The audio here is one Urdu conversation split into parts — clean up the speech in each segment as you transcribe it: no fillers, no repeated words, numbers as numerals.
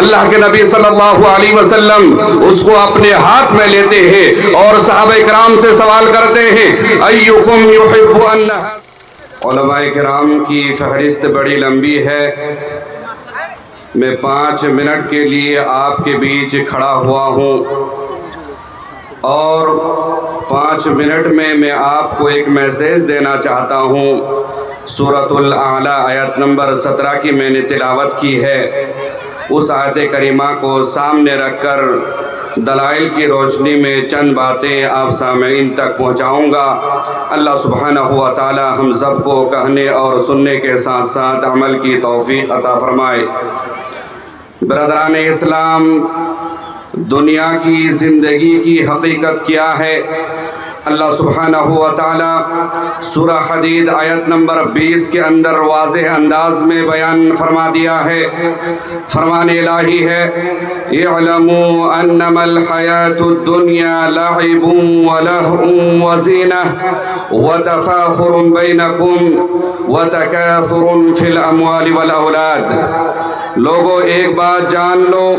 اللہ کے نبی صلی اللہ علیہ وسلم اس کو اپنے ہاتھ میں لیتے ہیں اور صحابہ کرام سے سوال کرتے ہیں ایکم یحب ان. علماء کرام کی فہرست بڑی لمبی ہے، میں 5 منٹ کے لیے آپ کے بیچ کھڑا ہوا ہوں اور 5 منٹ میں آپ کو ایک میسیج دینا چاہتا ہوں. سورۃ الاعلیٰ آیت نمبر 17 کی میں نے تلاوت کی ہے. اس آیت کریمہ کو سامنے رکھ کر دلائل کی روشنی میں چند باتیں آپ سامعین تک پہنچاؤں گا. اللہ سبحانہ و تعالی ہم سب کو کہنے اور سننے کے ساتھ ساتھ عمل کی توفیق عطا فرمائے. برادران اسلام، دنیا کی زندگی کی حقیقت کیا ہے؟ اللہ سبحانہ و تعالی سورہ حدید آیت نمبر 20 کے اندر واضح انداز میں بیان فرما دیا ہے. فرمان الہی ہے اعلموا انما الحیات الدنیا لعب ولہو وزینہ وتفاخر بینکم وتکاثر فی الاموال والاولاد. لوگو ایک بات جان لو،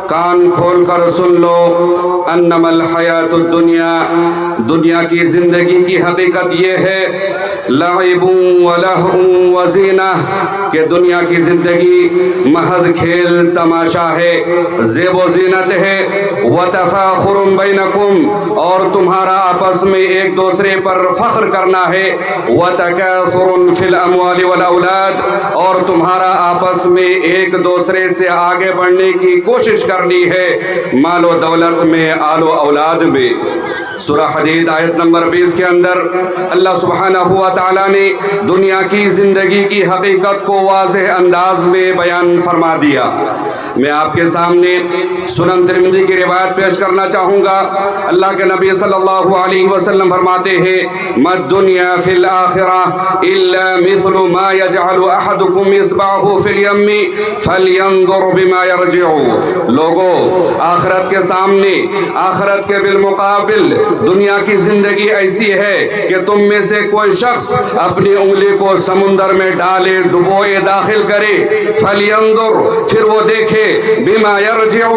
کان کھول کر سن لو، انما الحیات الدنیا، دنیا کی زندگی کی حقیقت یہ ہے لعب ولہو وزینہ کہ دنیا کی زندگی محض کھیل تماشا ہے، زیب و زینت ہے. وتفاخر بینکم، اور تمہارا آپس میں ایک دوسرے پر فخر کرنا ہے. وتکاثر فی الاموال والاولاد، اور تمہارا آپس میں ایک دوسرے سے آگے بڑھنے کی کوشش کرنی ہے مال و دولت میں، آل و اولاد میں. سورہ حدید آیت نمبر 20 کے اندر اللہ سبحانہ و تعالیٰ نے دنیا کی زندگی کی حقیقت کو واضح انداز میں بیان فرما دیا. میں آپ کے سامنے سنن ترمذی کی روایت پیش کرنا چاہوں گا. اللہ کے نبی صلی اللہ علیہ وسلم فرماتے ہیں ما الدنیا فی الآخرہ الا مثل ما یجعل احدکم اصبعہ فی الیم فلینظر بما یرجع. لوگو، آخرت کے سامنے، آخرت کے بالمقابل دنیا کی زندگی ایسی ہے کہ تم میں سے کوئی شخص اپنی انگلی کو سمندر میں ڈالے، ڈبوئے، داخل کرے. فلینظر، پھر وہ دیکھے بما یرجع،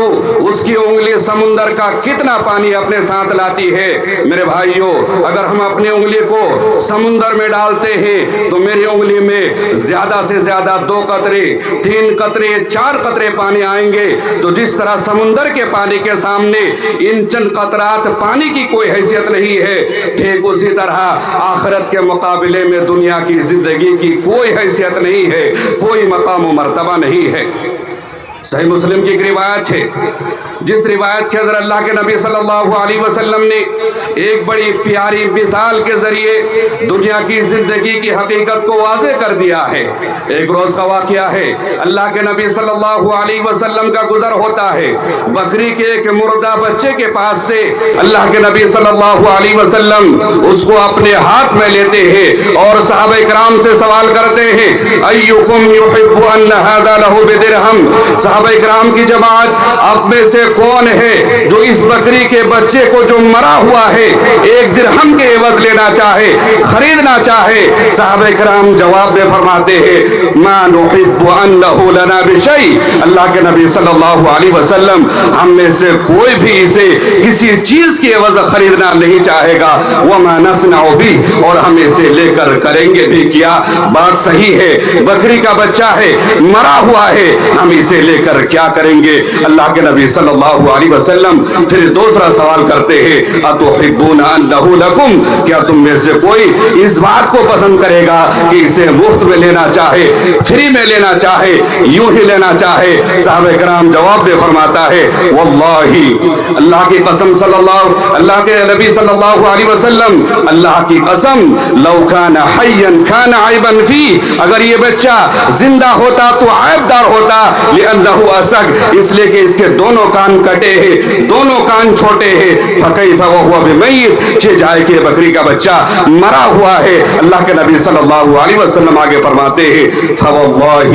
اس کی انگلی سمندر کا کتنا پانی اپنے ساتھ لاتی ہے. میرے بھائیوں، اگر ہم اپنی انگلی کو سمندر میں ڈالتے ہیں تو میری انگلی میں زیادہ سے زیادہ 2 قطرے، 3 قطرے، 4 قطرے پانی آئیں گے. تو جس طرح سمندر کے پانی کے سامنے ان چند قطرات پانی کی کوئی حیثیت نہیں ہے، ٹھیک اسی طرح آخرت کے مقابلے میں دنیا کی زندگی کی کوئی حیثیت نہیں ہے، کوئی مقام و مرتبہ نہیں ہے. صحیح مسلم کی ایک روایت ہے، جس روایت کے اندر اللہ کے نبی صلی اللہ علیہ وسلم نے ایک بڑی پیاری مثال کے ذریعے دنیا کی زندگی کی حقیقت کو واضح کر دیا ہے. ایک روز کا واقعہ ہے، اللہ کے نبی صلی اللہ علیہ وسلم کا گزر ہوتا ہے. بکری کے ایک مردہ بچے کے پاس سے اللہ کے نبی صلی اللہ علیہ وسلم اس کو اپنے ہاتھ میں لیتے ہیں اور صحابہ کرام سے سوال کرتے ہیں ایکم یحب ان ھذا لہ بدرہم. صحابہ کرام کی جماعت، اب میں سے کون ہے جو اس بکری کے بچے کو جو مرا ہوا ہے 1 درہم کے عوض لینا چاہے، خریدنا چاہے؟ صحابہ کرام جواب میں فرماتے ہیں ما نحب انہ لنا بشیء. اللہ کے نبی صلی اللہ علیہ وسلم ہم میں سے کوئی بھی اسے کسی چیز کی عوض خریدنا نہیں چاہے گا. وما نصنع بہ، اور ہم اسے لے کر کریں گے بھی کیا؟ بات صحیح ہے، بکری کا بچہ ہے، مرا ہوا ہے، ہم اسے لے کر کیا کریں گے؟ اللہ کے نبی صلی اللہ علیہ وسلم پھر دوسرا سوال کرتے ہیں اتحبون انہ لکم، کیا تم میں سے کوئی اس بات کو پسند کرے گا کہ اسے مفت میں لینا چاہے، فری میں لینا چاہے، یوں ہی لینا چاہے؟ صحابہ کرام جواب میں فرماتا ہے واللہ، اللہ کی قسم، اللہ کے نبی صلی اللہ علیہ وسلم، اللہ کی قسم، لو کان حیا کان عیبا فی، اگر یہ بچہ زندہ ہوتا تو عیب دار ہوتا. لأنہ اسگ، اس لیے کہ اس کے دونوں کان کٹے ہیں، دونوں کان چھوٹے ہیں. فکیف وہو بمیت، چھ جائے کہ بکری کا بچہ مرا ہوا ہے. اللہ کے نبی صلی اللہ علیہ وسلم آگے فرماتے ہیں فواللہ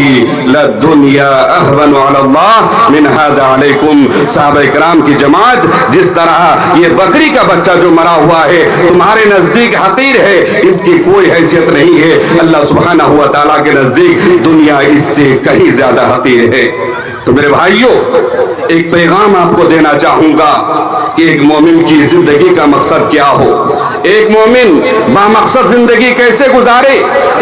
للدنیا اہون علی اللہ من ھذا علیکم. صحابہ کرام کی جماعت، جس طرح یہ بکری کا بچہ جو مرا ہوا ہے تمہارے نزدیک حقیر ہے، اس کی کوئی حیثیت نہیں ہے، اللہ سبحانہ و تعالیٰ کے نزدیک دنیا اس سے کہیں زیادہ حقیر ہے. تو میرے بھائیوں ایک پیغام آپ کو دینا چاہوں گا کہ ایک مومن کی زندگی کا مقصد کیا ہو, ایک مومن بامقصد زندگی کیسے گزارے.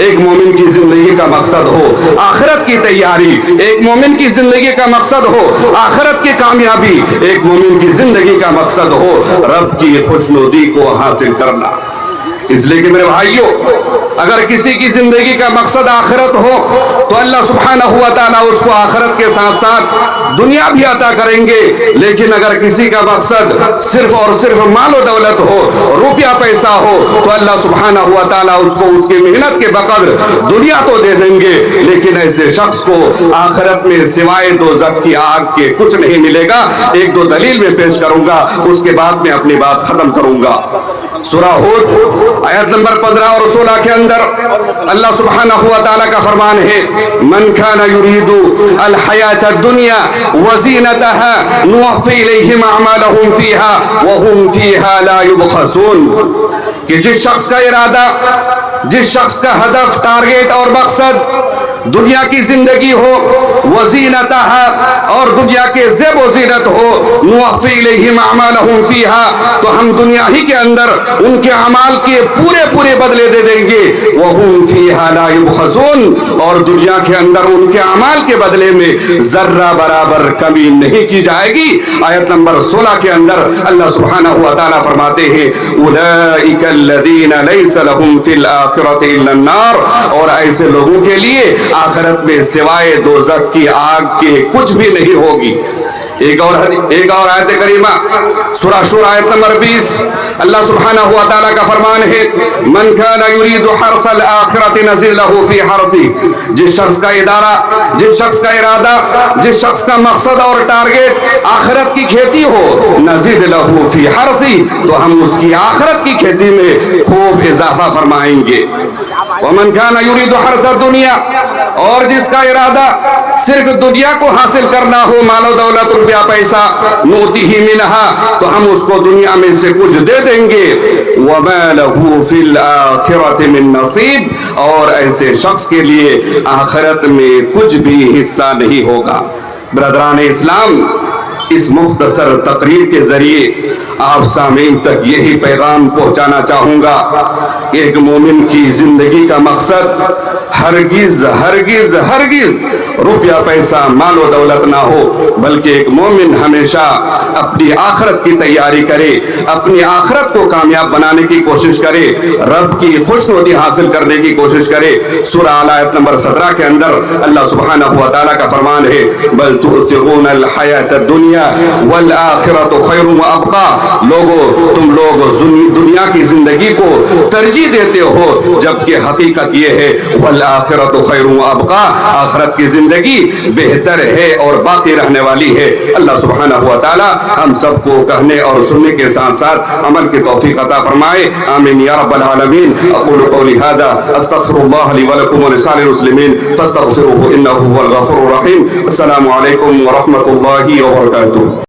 ایک مومن کی زندگی کا مقصد ہو آخرت کی تیاری, ایک مومن کی زندگی کا مقصد ہو آخرت کی کامیابی, ایک مومن کی زندگی کا مقصد ہو رب کی خوشنودی کو حاصل کرنا. اس لیے کہ میرے بھائیوں اگر کسی کی زندگی کا مقصد آخرت ہو تو اللہ سبحانہ و تعالیٰ اس کو آخرت کے ساتھ ساتھ دنیا بھی عطا کریں گے. لیکن اگر کسی کا مقصد صرف اور صرف مال و دولت ہو, روپیہ پیسہ ہو, تو اللہ سبحانہ و تعالیٰ اس کو اس کی محنت کے بقدر دنیا تو دے دیں گے, لیکن ایسے شخص کو آخرت میں سوائے دوزخ کی آگ کے کچھ نہیں ملے گا. ایک دو دلیل میں پیش کروں گا, اس کے بعد میں اپنی بات ختم کروں گا. سورہ ہود آیت نمبر 15 اور 16 کے اندر اللہ سبحانہ و تعالیٰ کا فرمان ہے, من کان یرید الحیات الدنیا وزینتها نوفی الیہم اعمالهم فیہا وهم فیہا لا یبخسون. کہ جس شخص کا ارادہ, جس شخص کا ہدف, ٹارگیٹ اور مقصد دنیا کی زندگی ہو, وزینتها اور دنیا کے زیب و زینت ہو, نوفی الیہم اعمالهم فیہا تو ہم دنیا ہی کے اندر ان کے اعمال کے پورے پورے بدلے دے دیں گے. وهم فیہا لا یبخسون اور دنیا کے اندر ان کے اعمال کے بدلے میں ذرہ برابر کمی نہیں کی جائے گی. آیت نمبر 16 کے اندر اللہ سبحانہ و تعالیٰ فرماتے ہیں اولئک الذین لیس لهم فی الآخرۃ الا النار, اور ایسے لوگوں کے لیے آخرت میں سوائے دوزخ کی آگ کے کچھ بھی نہیں ہوگی. ایک اور آیت کریمہ سورہ شورى آیت نمبر 20 اللہ سبحانہ و تعالیٰ کا فرمان ہے من کان یرید حرث الآخرۃ نزد له فی حرثہ. جس شخص کا ادارہ, جس شخص کا ارادہ, جس شخص کا مقصد اور ٹارگیٹ آخرت کی کھیتی ہو, نزد له فی حرثہ تو ہم اس کی آخرت کی کھیتی میں خوب اضافہ فرمائیں گے. ومن کان یرید حرث الدنیا, اور جس کا ارادہ صرف دنیا کو حاصل کرنا ہو, مال و دولت, روپیہ پیسہ, نؤتیہ منہا تو ہم اس کو دنیا میں سے کچھ دے دیں گے. وما لہ فی الآخرۃ من نصیب, اور ایسے شخص کے لیے آخرت میں کچھ بھی حصہ نہیں ہوگا. برادران اسلام, اس مختصر تقریر کے ذریعے آپ سامعین تک یہی پیغام پہنچانا چاہوں گا کہ ایک مومن کی زندگی کا مقصد ہرگز ہرگز ہرگز روپیہ پیسہ, مال و دولت نہ ہو, بلکہ ایک مومن ہمیشہ اپنی آخرت کی تیاری کرے, اپنی آخرت کو کامیاب بنانے کی کوشش کرے, رب کی خوشنودی حاصل کرنے کی کوشش کرے. سورہ اعلی آیت نمبر 17 کے اندر اللہ سبحانہ و تعالیٰ کا فرمان ہے بل تؤثرون الحیاۃ الدنیا والآخرۃ خیر وابقیٰ. لوگو تم لوگ دنیا کی زندگی کو ترجیح دیتے ہو, جبکہ حقیقت یہ ہے والآخرۃ خیر وابقیٰ, آخرت کی زندگی بہتر ہے اور باقی رہنے والی ہے. اللہ سبحانہ و تعالی ہم سب کو کہنے اور سننے کے ساتھ ساتھ عمل کی توفیق عطا فرمائے. آمین یا رب العالمین. اقول قولی ھذا استغفر اللہ لی ولکم ولسائر المسلمین فاستغفروہ انہ هو الغفور الرحیم. السلام علیکم ورحمۃ اللہ وبرکاتہ.